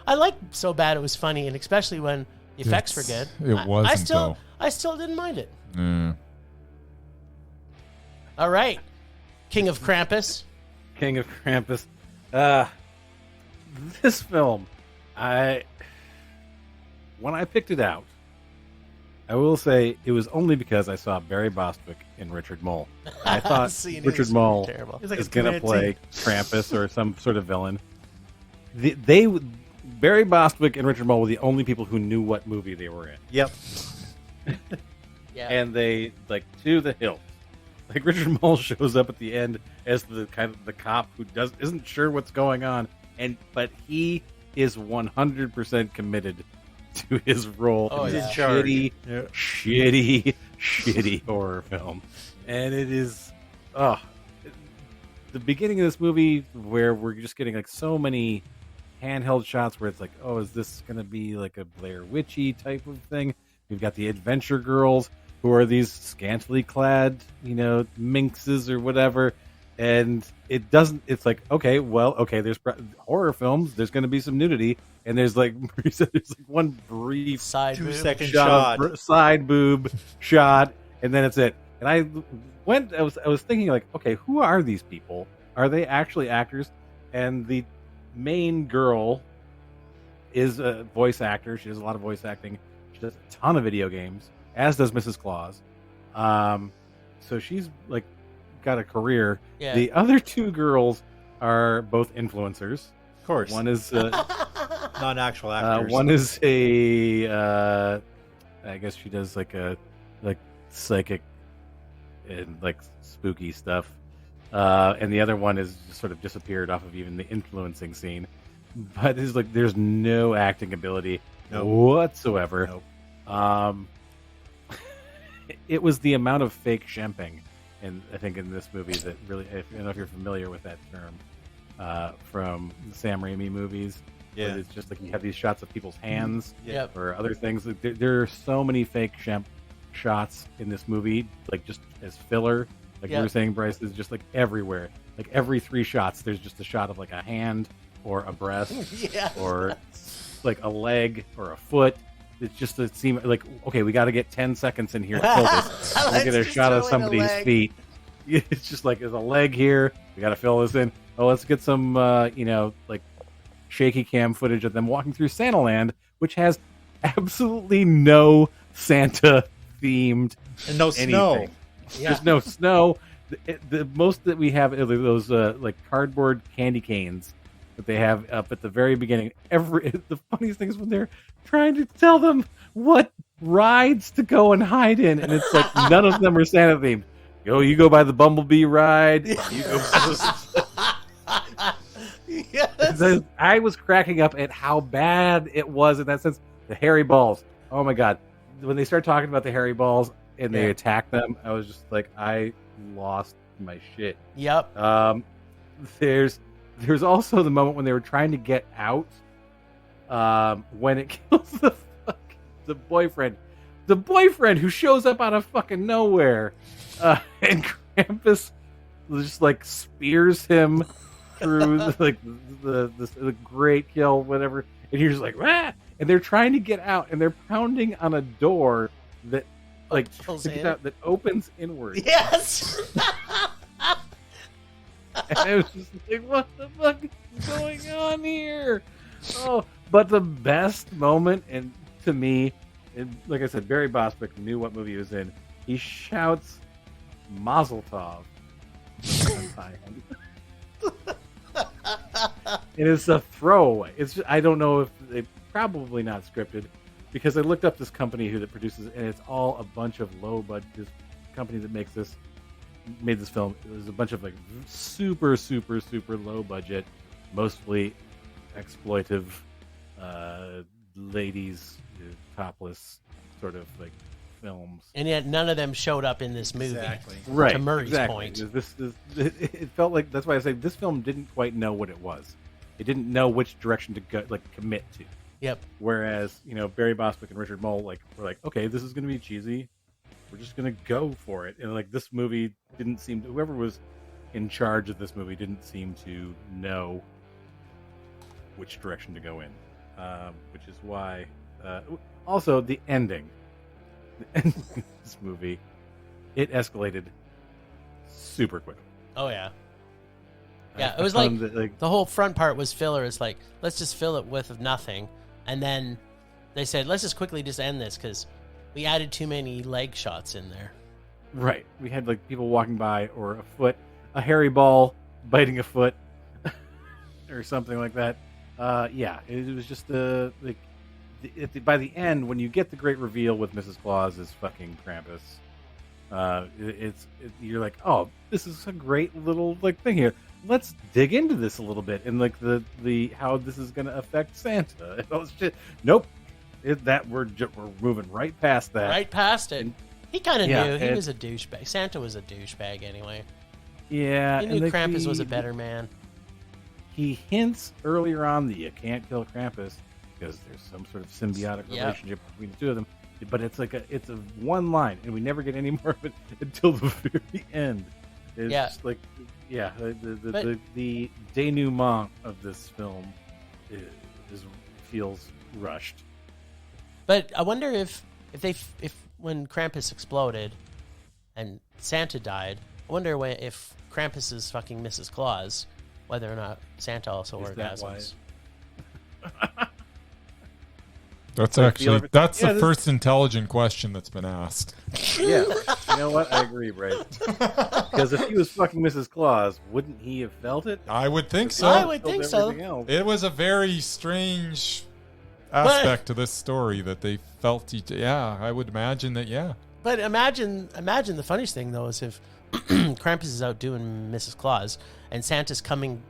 I liked So Bad It Was Funny, and especially when the effects were good. It wasn't, I still didn't mind it. Mm. All right, King of Krampus. King of Krampus. This film, when I picked it out, I will say it was only because I saw Barry Bostwick and Richard Mole. I thought Richard Mole is going to play Krampus or some sort of villain. Barry Bostwick and Richard Mole were the only people who knew what movie they were in. Yep. Yeah. And they, like, to the hilt. Like, Richard Mole shows up at the end as the kind of the cop who isn't sure what's going on, but he is 100% committed to his role in this shitty horror film. And it is the beginning of this movie where we're just getting like so many handheld shots where it's like, oh, is this gonna be like a Blair Witchy type of thing? We've got the adventure girls who are these scantily clad, minxes or whatever. And it's like, okay, there's horror films, there's going to be some nudity, and there's like one brief side 2-second shot, side boob shot, and then it's it. And I was thinking like, okay, who are these people? Are they actually actors? And the main girl is a voice actor. She does a lot of voice acting. She does a ton of video games, as does Mrs. Claus. So she's like got a career. Yeah. The other two girls are both influencers. Of course. One is not actual actors. one is I guess she does like psychic and like spooky stuff. And the other one is just sort of disappeared off of even the influencing scene. But it's like there's no acting ability whatsoever. Nope. It was the amount of fake shemping, and I think in this movie that really, I don't know if you're familiar with that term from the Sam Raimi movies. Yeah, it's just like you have these shots of people's hands Yep. or other things. There are so many fake shots in this movie, like just as filler. Like you were saying, Bryce, is just like everywhere. Like every 3 shots, there's just a shot of like a hand or a breast or like a leg or a foot. It's just it seemed like, okay, we got to get 10 seconds in here to fill this. We'll get a shot of somebody's feet. It's just like there's a leg here. We got to fill this in. Oh, let's get some, like shaky cam footage of them walking through Santaland, which has absolutely no Santa themed and no anything. Snow. There's no snow. The most that we have are those like cardboard candy canes that they have up at the very beginning. The funniest thing is when they're trying to tell them what rides to go and hide in, and it's like none of them are Santa themed. You go by the Bumblebee ride. You go by Yes. I was cracking up at how bad it was in that sense. The hairy balls. Oh my god! When they start talking about the hairy balls and they attack them, I was just like, I lost my shit. Yep. There's also the moment when they were trying to get out. When it kills the boyfriend who shows up out of fucking nowhere, and Krampus just like spears him through the great kill, whatever, and you're just like, ah! And they're trying to get out, and they're pounding on a door that that opens inward. Yes. I was just like, what the fuck is going on here? Oh, but the best moment, and to me, like I said, Barry Bostwick knew what movie he was in. He shouts Mazel Tov. And it's a throwaway. It's just, I don't know if they probably not scripted, because I looked up this company that produces it, and it's all a bunch of low budget. This company that made this film. It was a bunch of like super low budget, mostly exploitive ladies topless sort of like films. And yet none of them showed up in this movie. Exactly. Right. To Murray's exactly. point. It felt like, that's why I say this film didn't quite know what it was. It didn't know which direction to go, like commit to. Yep. Whereas, Barry Bostwick and Richard Mole were like, okay, this is going to be cheesy. We're just going to go for it. And like this movie didn't seem to, whoever was in charge of this movie didn't seem to know which direction to go in. Which is why, also the ending. The ending of this movie, it escalated super quick. Oh, yeah. Yeah, it was like the whole front part was filler. It's like, let's just fill it with nothing. And then they said, let's just quickly just end this because we added too many leg shots in there. Right. We had like people walking by, or a foot, a hairy ball biting a foot, or something like that. Yeah, it was just like by the end, when you get the great reveal with Mrs. Claus as fucking Krampus, you're like, oh, this is a great little like thing here. Let's dig into this a little bit, and like the how this is going to affect Santa. And I was just, nope, we're moving right past that. Right past it. And, he kind of knew he was a douchebag. Santa was a douchebag anyway. Yeah, he knew Krampus was a better man. He hints earlier on that you can't kill Krampus because there's some sort of symbiotic relationship between the two of them. But it's like it's a one line, and we never get any more of it until the very end. It's just like, the denouement of this film feels rushed. But I wonder if when Krampus exploded and Santa died, I wonder if Krampus is fucking Mrs. Claus, whether or not Santa also orgasms. That's the first intelligent question that's been asked. Yeah, you know what? I agree, Bryce. Because if he was fucking Mrs. Claus, wouldn't he have felt it? I would think so. I would think so. It was a very strange aspect to this story that they felt. Yeah, I would imagine that. Yeah. But imagine the funniest thing though is if Krampus is out doing Mrs. Claus and Santa's coming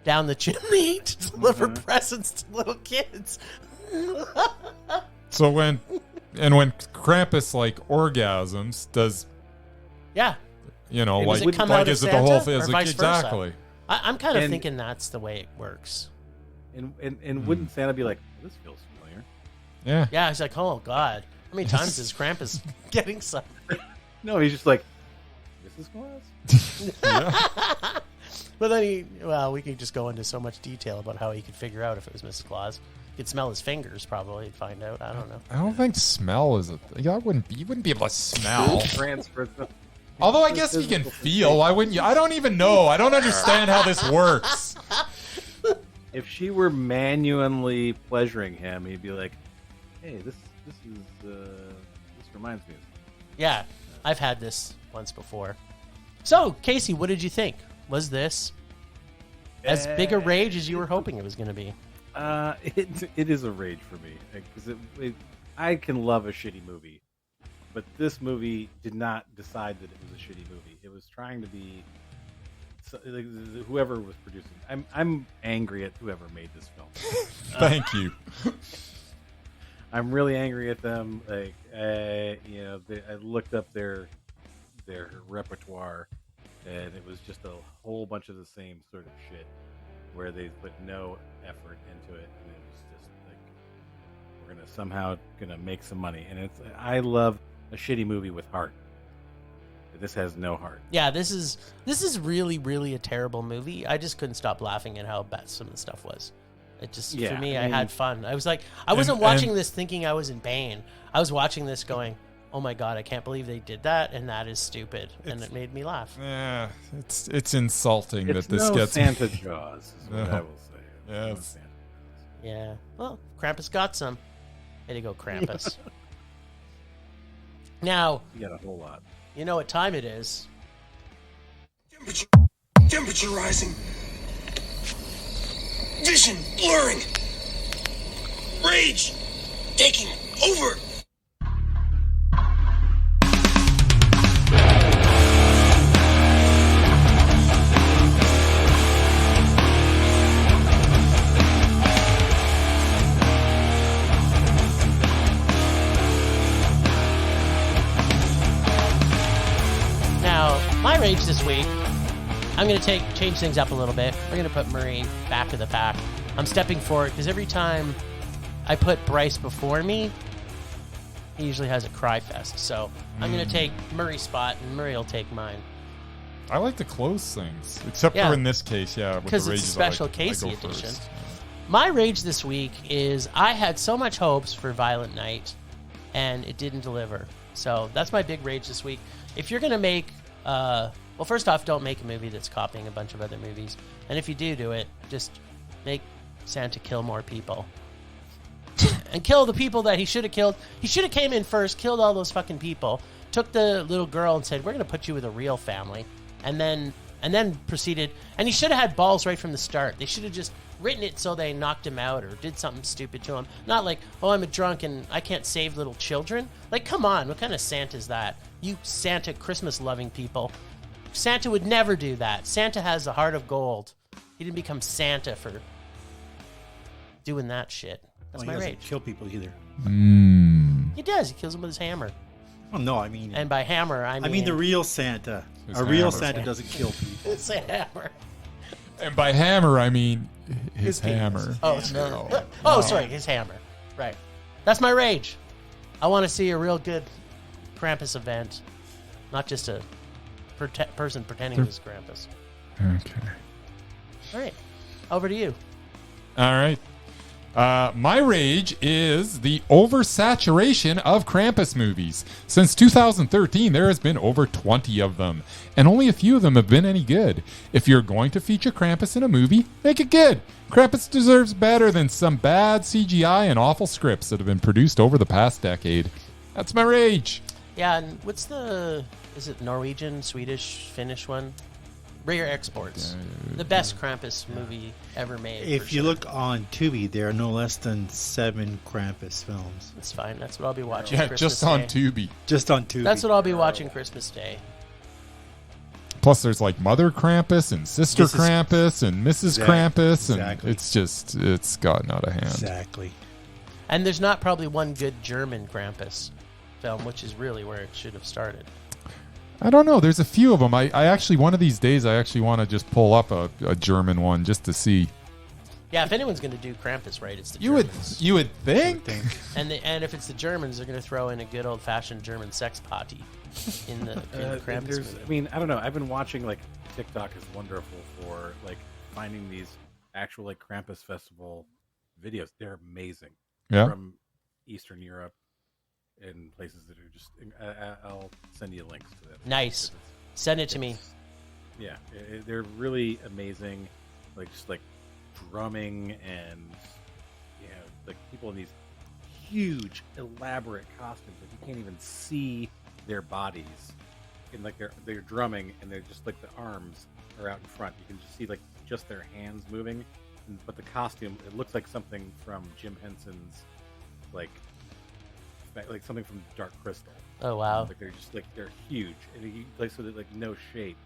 down the chimney to deliver presents to little kids. So when Krampus like orgasms, does does it come out is of it the whole Santa, thing? or vice Exactly. versa? I'm kind of thinking that's the way it works. And wouldn't Santa be like, this feels familiar? Yeah. Yeah, he's like, oh god, how many times is Krampus getting some? No, he's just like, Mrs. Claus? Yeah. But then we could just go into so much detail about how he could figure out if it was Mrs. Claus. He could smell his fingers, probably. He'd find out. I don't know. I don't think smell is you wouldn't be able to smell. Transfer stuff. Although I guess you can feel. Why wouldn't you? I don't even know. I don't understand how this works. If she were manually pleasuring him, he'd be like, hey, this reminds me of something. Yeah, I've had this once before. So, Casey, what did you think? Was this as big a rage as you were hoping it was going to be? It is a rage for me, because I can love a shitty movie, but this movie did not decide that it was a shitty movie. It was trying to be whoever was producing. I'm angry at whoever made this film. Thank you. I'm really angry at them. Like, I looked up their repertoire, and it was just a whole bunch of the same sort of shit, where they put no effort into it, and it was just like, we're somehow gonna make some money. And I love a shitty movie with heart. This has no heart. Yeah, this is really, really a terrible movie. I just couldn't stop laughing at how bad some of the stuff was. It just, for me, I had fun. I was like, I wasn't watching this thinking I was in pain. I was watching this going, oh my God, I can't believe they did that, and that is stupid. And it made me laugh. Yeah, it's insulting It's that this no gets Santa Jaws, is what No. I will say. It's no Yes. Santa Jaws. Yeah. Well, Krampus got some. Way to go, Krampus. Now, You got a whole lot. you know what time it is. Temperature rising. Vision blurring. Rage taking over. Now, my rage this week, I'm going to change things up a little bit. We're going to put Murray back to the pack. I'm stepping forward because every time I put Bryce before me, he usually has a cry fest. So I'm going to take Murray's spot, and Murray will take mine. I like to close things, except Yeah. for in this case, yeah. with the Because it's a rages, special I go Casey first. edition. My rage this week is I had so much hopes for Violent Night, and it didn't deliver. So that's my big rage this week. If you're going to make, well, first off, don't make a movie that's copying a bunch of other movies. And if you do it, just make Santa kill more people. And kill the people that he should have killed. He should have came in first, killed all those fucking people, took the little girl and said, we're going to put you with a real family. And then proceeded, and he should have had balls right from the start. They should have just written it so they knocked him out or did something stupid to him. Not like, oh, I'm a drunk and I can't save little children. Like, come on, what kind of Santa is that? You Santa Christmas-loving people. Santa would never do that. Santa has a heart of gold. He didn't become Santa for doing that shit. That's Well, my he doesn't rage. kill people either. He does. He kills them with his hammer. Oh no, I mean, And by hammer, I mean the real Santa. His A real hammer. Santa doesn't kill people. it's a hammer. And by hammer, I mean his penis. hammer. Oh, no. Oh, sorry, his hammer. Right. That's my rage. I want to see a real good Krampus event, not just a person pretending to be Krampus. Okay. All right. Over to you. All right. My rage is the oversaturation of Krampus movies. Since 2013, there has been over 20 of them, and only a few of them have been any good. If you're going to feature Krampus in a movie, make it good. Krampus deserves better than some bad CGI and awful scripts that have been produced over the past decade. That's my rage. Yeah, and what's is it Norwegian, Swedish, Finnish one? Rare Exports. The best Krampus movie ever made. If for you sure. look on Tubi, there are no less than 7 Krampus films. That's fine. That's what I'll be watching Yeah, Christmas just on Day. Tubi. Just on Tubi. That's what I'll be watching Christmas Day. Plus, there's like Mother Krampus and Sister Mrs. Krampus and Mrs. Krampus, and Exactly. it's gotten out of hand. Exactly. And there's not probably one good German Krampus film, which is really where it should have started. I don't know. There's a few of them. I actually, one of these days, I actually want to just pull up a German one just to see. Yeah, if anyone's going to do Krampus right, it's the You would Germans. think. And if it's the Germans, they're going to throw in a good old-fashioned German sex party in the Krampus There's, movie. I mean, I don't know. I've been watching like TikTok is wonderful for like finding these actual like Krampus festival videos. They're amazing. Yeah. From Eastern Europe and places that are just. I'll send you links to them. Nice. Send it to me. Yeah, they're really amazing. Like just like drumming and like people in these huge, elaborate costumes. Like you can't even see their bodies. And like they're drumming and they're just like the arms are out in front. You can just see like just their hands moving. But the costume, it looks like something from Jim Henson's, like something from Dark Crystal. Oh, wow. Like they're huge, and you like so there's like no shape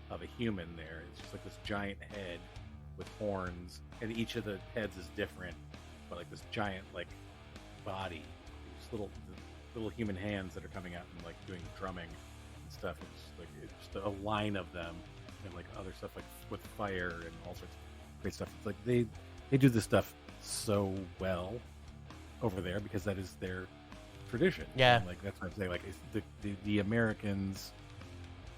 of a human there. It's just like this giant head with horns, and each of the heads is different, but like this giant like body, just little human hands that are coming out and like doing drumming and stuff. It's just a line of them, and like other stuff like with fire and all sorts of great stuff. It's like they do this stuff so well over there because that is their tradition. Yeah. And like that's what I'm saying. Like it's the Americans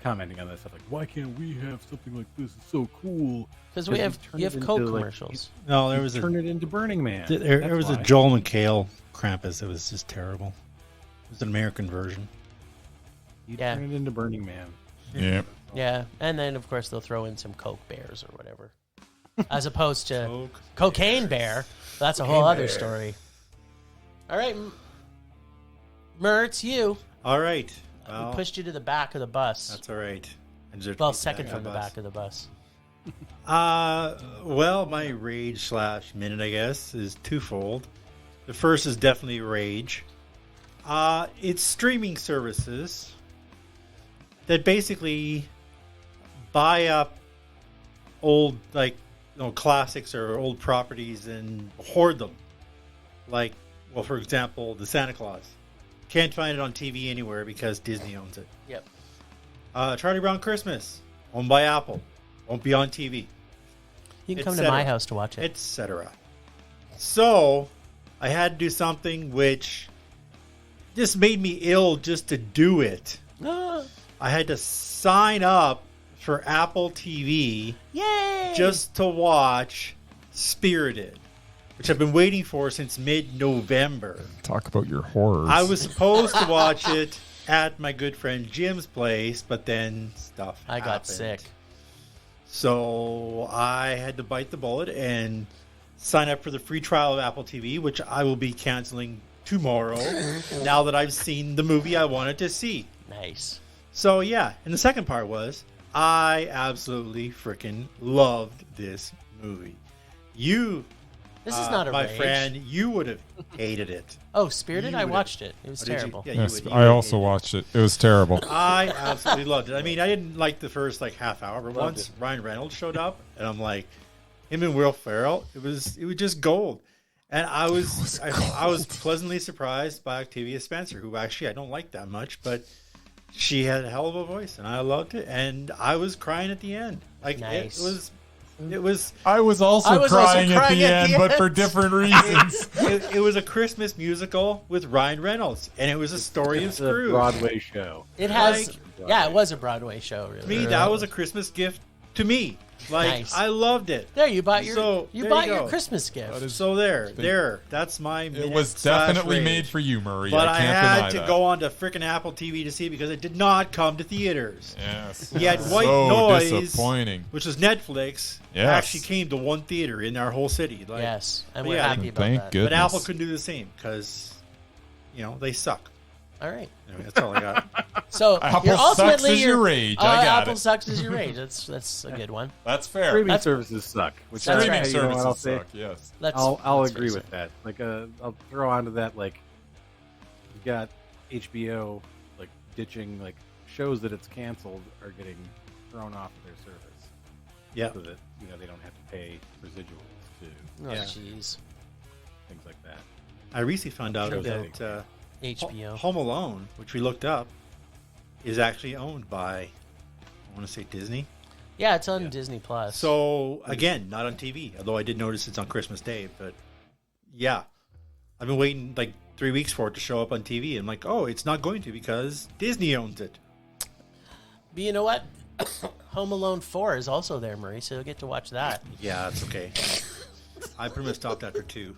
commenting on that stuff. Like, why can't we have something like this? It's so cool. Because you have Coke commercials. No, there was Turn it into Burning Man. there was a Joel McHale Krampus. It was just terrible. It was an American version. You Yeah. turn it into Burning Man. Yeah. Yeah, and then of course they'll throw in some Coke Bears or whatever, as opposed to Coke Cocaine Bear. That's a whole other story. All right, Mur, it's you. All right. We Well, pushed you to the back of the bus. that's all right. I deserve to Well, be second back from on the bus. back of the bus. Well, my rage / minute, I guess, is twofold. The first is definitely rage. It's streaming services that basically buy up old, classics or old properties and hoard them. Like, well, for example, the Santa Claus. Can't find it on TV anywhere because Disney owns it. Yep. Charlie Brown Christmas, owned by Apple. Won't be on TV. You can come to etc. my house to watch it. Etc. So, I had to do something which just made me ill just to do it. Ah, I had to sign up for Apple TV yay! just to watch Spirited, which I've been waiting for since mid-November. Talk about your horrors. I was supposed to watch it at my good friend Jim's place, but then stuff I got happened. sick. So I had to bite the bullet and sign up for the free trial of Apple TV, which I will be canceling tomorrow now that I've seen the movie I wanted to see. Nice. So yeah, and the second part was I absolutely freaking loved this movie. You, This is not a my rage. friend, you would have hated it. Oh, Spirited? You I would've- watched it. It was Oh, did you? terrible. Yeah, Yes, you I would also hate it. watched it. It was terrible. I absolutely loved it. I mean, I didn't like the first half hour, but Loved once it. Ryan Reynolds showed up, and I'm like, him and Will Ferrell, it was just gold. And I was pleasantly surprised by Octavia Spencer, who actually I don't like that much, but she had a hell of a voice, and I loved it. And I was crying at the end. Nice. It was I was also I was also crying at crying the at end, the but for end. different reasons. it was a Christmas musical with Ryan Reynolds, and it was a story of It's a Scrooge. Broadway show. It has. Like- Yeah, it was a Broadway show, really. To me, that was a Christmas gift to me. Nice. I loved it. There, you bought your So, you there bought you your go. Christmas gift. That is- So there. That's my. It was definitely made for you, Murray. But I I can't had deny to that. go on to freaking Apple TV to see it because it did not come to theaters. Yes. Yet White so Noise, disappointing. which is Netflix, Yes. actually came to one theater in our whole city. Yes, and but we're yeah, happy about Thank that. goodness. But Apple couldn't do the same because, they suck. All right. Anyway, that's all I got. So Apple you're sucks ultimately is your rage. I got Apple it. sucks is your rage. That's a good one. That's fair. Streaming services suck. Which That's Streaming right. you know what I'll services say? suck, yes. Let's, I'll let's agree face with it. that. I'll throw onto that. You got HBO ditching shows that it's canceled are getting thrown off of their service. Yeah. So that they don't have to pay residuals to Oh, Yeah. jeez. things like that. I recently found out Sure that HBO. Home Alone, which we looked up, is actually owned by, I want to say Disney. Yeah, it's on Disney Plus. So, again, not on TV, although I did notice it's on Christmas Day. But, yeah. I've been waiting 3 weeks for it to show up on TV. I'm like, oh, it's not going to because Disney owns it. But you know what? Home Alone 4 is also there, Murray, so you'll get to watch that. Yeah, that's okay. I pretty much stopped after 2.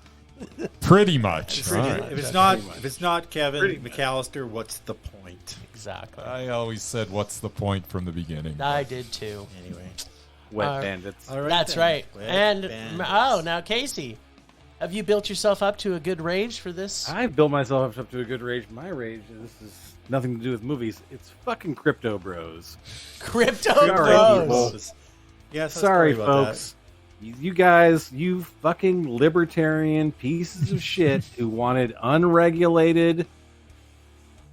Pretty much. If All right. it's not Kevin McAllister, what's the point? Exactly. I always said, what's the point from the beginning? I did too. Anyway. Wet Bandits. All right, That's then. right. Wet And bandits. now Casey, have you built yourself up to a good rage for this? I built myself up to a good rage. My rage is nothing to do with movies. It's fucking Crypto Bros. Crypto Sorry, Bros. people. Yes, Sorry, folks. You guys, you fucking libertarian pieces of shit who wanted unregulated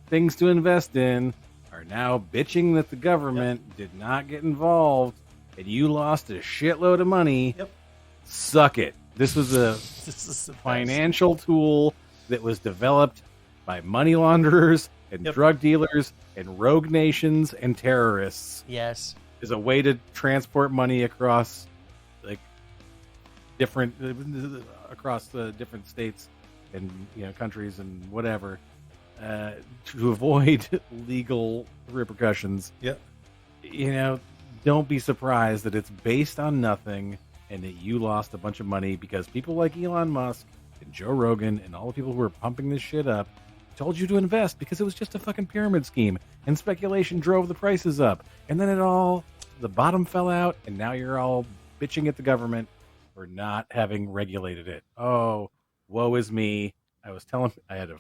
things to invest in are now bitching that the government did not get involved and you lost a shitload of money. Yep. Suck it. This was a This is the best. financial tool that was developed by money launderers and Yep. drug dealers and rogue nations and terrorists Yes. as a way to transport money across different different states and countries and whatever to avoid legal repercussions. Yep. Don't be surprised that it's based on nothing and that you lost a bunch of money because people like Elon Musk and Joe Rogan and all the people who are pumping this shit up told you to invest because it was just a fucking pyramid scheme, and speculation drove the prices up, and then the bottom fell out, and now you're all bitching at the government for not having regulated it. Oh, woe is me. I had a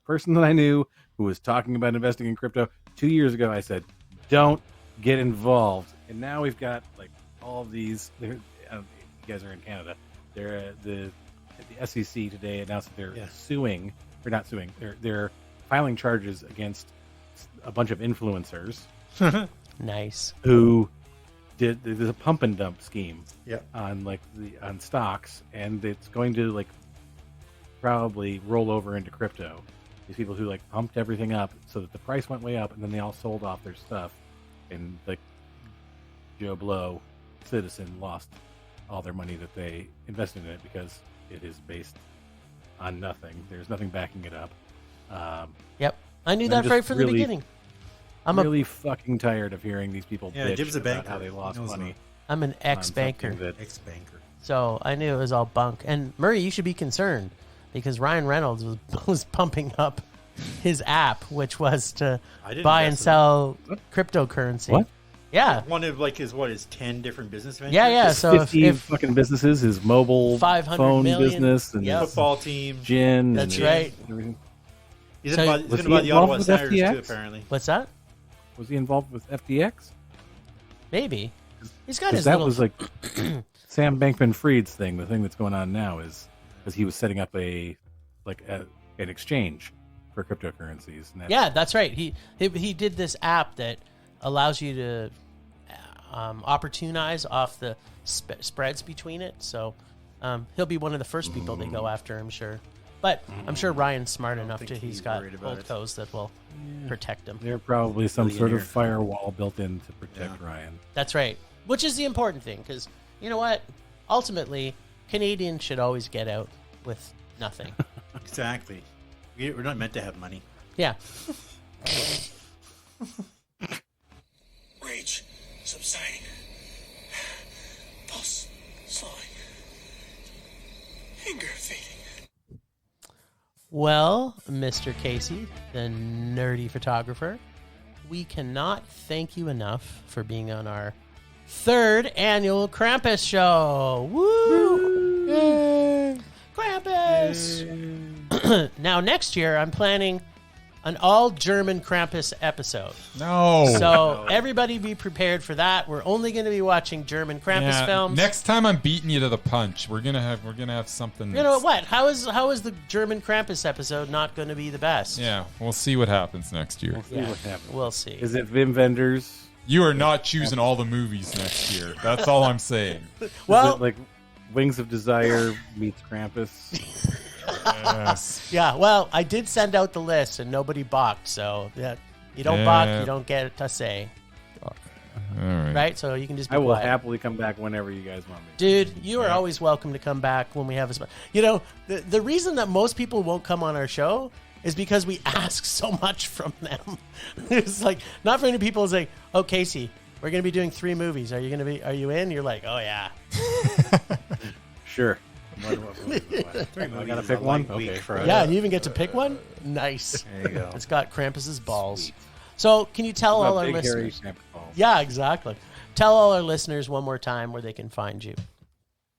person that I knew who was talking about investing in crypto 2 years ago. I said, don't get involved. And now we've got like all of these. You guys are in Canada. The SEC today announced that they're suing, or not suing. They're filing charges against a bunch of influencers. Nice. Who there's a pump and dump scheme on on stocks, and it's going to like probably roll over into crypto. These people who like pumped everything up so that the price went way up, and then they all sold off their stuff, and like Joe Blow citizen lost all their money that they invested in it because it is based on nothing. There's nothing backing it up. Yep, I knew that right from the beginning. I'm really fucking tired of hearing these people bitch Jim's a about banker. how they lost money. I'm an ex-banker. Ex-banker. So I knew it was all bunk. And Murray, you should be concerned because Ryan Reynolds was pumping up his app, which was to buy and sell cryptocurrency. What? Yeah. One of like his 10 different business ventures. Yeah. So 50 if fucking businesses, his mobile 500 phone million, business, and his football team. gin. That's and right. everything. He's So- going Was to he buy the involved Ottawa with Senators FTX? too, apparently. what's that? Was he involved with FTX? Maybe. He's got Because his that little... was like Sam Bankman-Fried's thing. The thing that's going on now is because he was setting up an exchange for cryptocurrencies. And Yeah, that's right. He did this app that allows you to opportunize off the spreads between it. So he'll be one of the first people they go after, I'm sure. But I'm sure Ryan's smart enough to. He's got old toes that will protect him. There's probably some sort of firewall built in to protect Ryan. That's right. Which is the important thing, because you know what? Ultimately, Canadians should always get out with nothing. Exactly. We're not meant to have money. Yeah. Rage subsiding. Pulse slowing. Anger fading. Well, Mr. Casey, the nerdy photographer, we cannot thank you enough for being on our 3rd annual Krampus show. Woo! Yay! Krampus! Now, next year, I'm planning an all-German Krampus episode. No. So everybody be prepared for that. We're only going to be watching German Krampus films. Next time I'm beating you to the punch. We're gonna have something. You know what? How is the German Krampus episode not going to be the best? Yeah, we'll see what happens next year. See what happens. We'll see. Is it Wim Wenders? You are not choosing all the movies next year. That's all I'm saying. Well, Is it like Wings of Desire meets Krampus? Yes. yeah. Well, I did send out the list and nobody balked. So yeah, you don't balk, you don't get a say, All right. right? So you can just be I will quiet. happily come back whenever you guys want me. Dude, you are always welcome to come back when we have a. You know, the reason that most people won't come on our show is because we ask so much from them. It's like not for many people. It's like, oh, Casey, we're gonna be doing 3 movies. Are you in? You're like, oh yeah. Sure. I gotta pick one. Okay. Yeah, you even get to pick one. Nice. There you go. It's got Krampus's balls. So, can you tell all our Big hairy listeners? Krampus balls. Yeah, exactly. Tell all our listeners one more time where they can find you.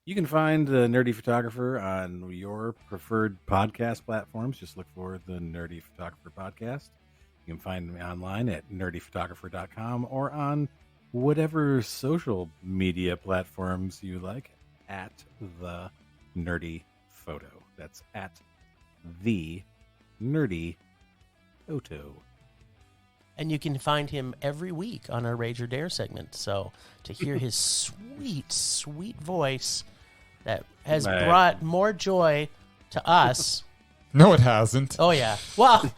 You can find the Nerdy Photographer on your preferred podcast platforms. Just look for the Nerdy Photographer podcast. You can find me online at nerdyphotographer.com or on whatever social media platforms you like at the Nerdy Photo. That's at the Nerdy Photo. And you can find him every week on our Rage or Dare segment. So to hear his sweet, sweet voice that has brought more joy to us. No, it hasn't. Oh, yeah. Well,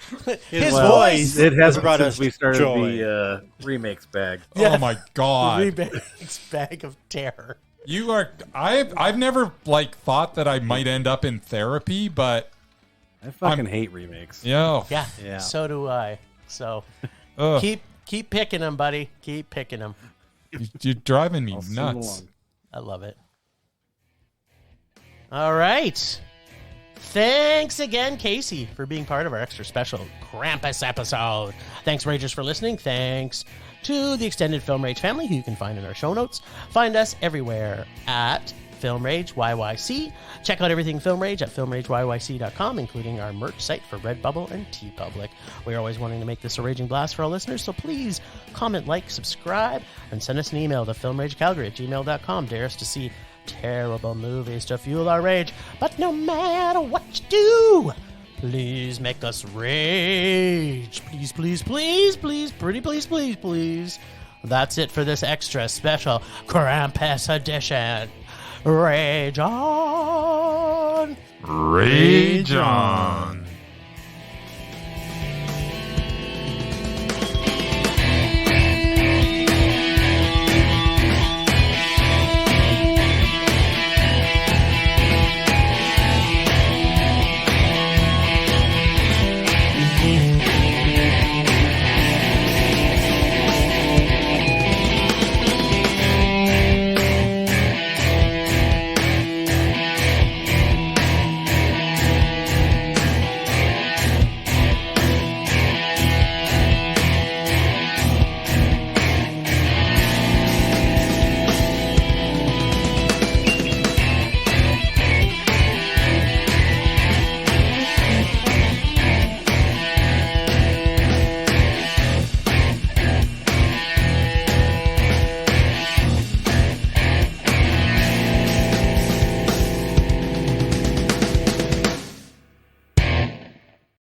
his Well, voice. It has brought since us we started joy. the remakes bag. Yeah. Oh my God. Remakes bag of terror. You are. I've never thought that I might end up in therapy, but I fucking hate remakes. yeah. Yeah. So do I. So Ugh, keep picking them, buddy. Keep picking them. you're driving me I'll sing nuts. along. I love it. All right. Thanks again, Casey, for being part of our extra special Krampus episode. Thanks, Ragers, for listening. Thanks to the extended Film Rage family, who you can find in our show notes. Find us everywhere at Film Rage YYC. Check out everything Film Rage at filmrageyyc.com, including our merch site for Redbubble and TeePublic. We're always wanting to make this a raging blast for our listeners, so please comment, like, subscribe, and send us an email to filmragecalgary@gmail.com. Dare us to see terrible movies to fuel our rage. But no matter what you do, please make us rage. Please, please, please, please, pretty please, please, please. That's it for this extra special Krampus edition. Rage on! Rage on!